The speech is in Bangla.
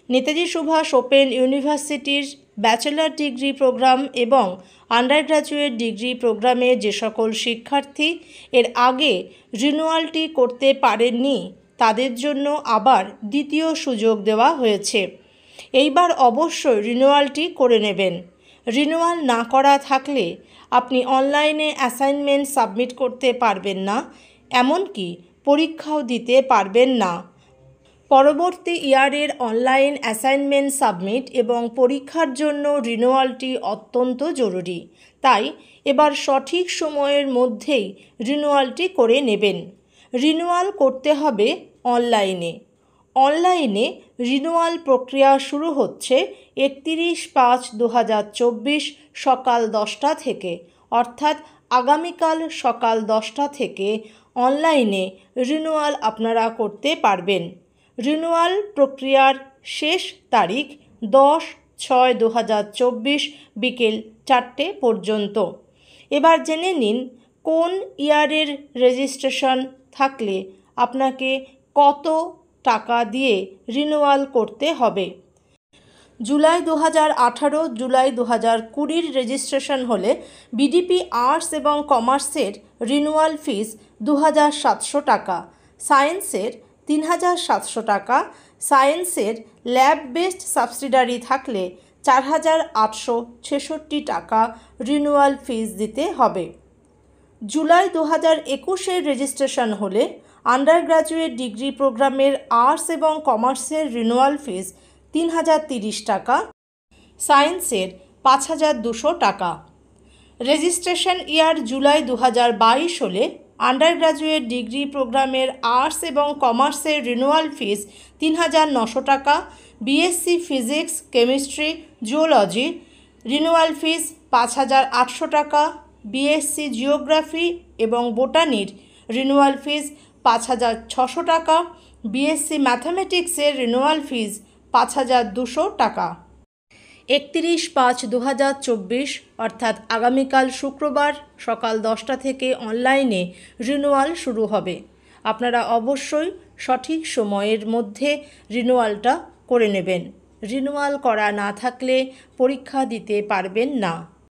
নেতাজি সুভাষ ওপেন ইউনিভার্সিটির ব্যাচেলর ডিগ্রি প্রোগ্রাম এবং আন্ডার গ্র্যাজুয়েট ডিগ্রি প্রোগ্রামে যে সকল শিক্ষার্থী এর আগে রিনিউয়ালটি করতে পারেননি তাদের জন্য আবার দ্বিতীয় সুযোগ দেওয়া হয়েছে। এইবার অবশ্যই রিনিউয়ালটি করে নেবেন। রিনিউয়াল না করা থাকলে আপনি অনলাইনে অ্যাসাইনমেন্ট সাবমিট করতে পারবেন না, এমনকি পরীক্ষাও দিতে পারবেন না। পরবর্তী ইয়ারের অনলাইন অ্যাসাইনমেন্ট সাবমিট এবং পরীক্ষার জন্য রিনিউয়ালটি অত্যন্ত জরুরি। তাই এবার সঠিক সময়ের মধ্যেই রিনিউয়ালটি করে নেবেন। রিনিউয়াল করতে হবে অনলাইনে রিনিউয়াল প্রক্রিয়া শুরু হচ্ছে 31/5/2024 সকাল 10টা থেকে, অর্থাৎ আগামীকাল সকাল 10টা থেকে অনলাইনে রিনিউয়াল আপনারা করতে পারবেন। রিনিউয়াল প্রক্রিয়ার শেষ তারিখ 10/6/2024 বিকেল 4টে পর্যন্ত। এবার জেনে নিন কোন ইয়ারের রেজিস্ট্রেশন থাকলে আপনাকে কত টাকা দিয়ে রিনিউয়াল করতে হবে। জুলাই 2018, জুলাই 2020 রেজিস্ট্রেশন হলে বিডিপি আর্টস এবং কমার্সের রিনিউয়াল ফিস 2700 টাকা, সায়েন্সের 3700 টাকা, সায়েন্সের ল্যাব বেসড সাবসিডারি থাকলে 4866 টাকা রিনিউয়াল ফিস দিতে হবে। জুলাই 2021 রেজিস্ট্রেশন হলে আন্ডার গ্র্যাজুয়েট ডিগ্রি প্রোগ্রামের আর্টস এবং কমার্সের রিনিউয়াল ফিস 3030 টাকা, সায়েন্সের 5200 টাকা। রেজিস্ট্রেশন ইয়ার জুলাই 2022 হলে আন্ডার গ্র্যাজুয়েট ডিগ্রি প্রোগ্রামের আর্টস এবং কমার্সের রিনিউয়াল ফিস 3900 টাকা, BSc physics, chemistry, zoology renewal fees 5800 টাকা, বিএসসি জিওগ্রাফি এবং বোটানির রিনিউয়াল ফিস 5600 টাকা, বিএসসি ম্যাথামেটিক্সের রিনিউয়াল ফিস 5200 টাকা। 31/5/2024 অর্থাৎ আগামীকাল শুক্রবার সকাল 10টা থেকে অনলাইনে রিনিউয়াল শুরু হবে। আপনারা অবশ্যই সঠিক সময়ের মধ্যে রিনিউয়ালটা করে নেবেন। রিনিউয়াল করা না থাকলে পরীক্ষা দিতে পারবেন না।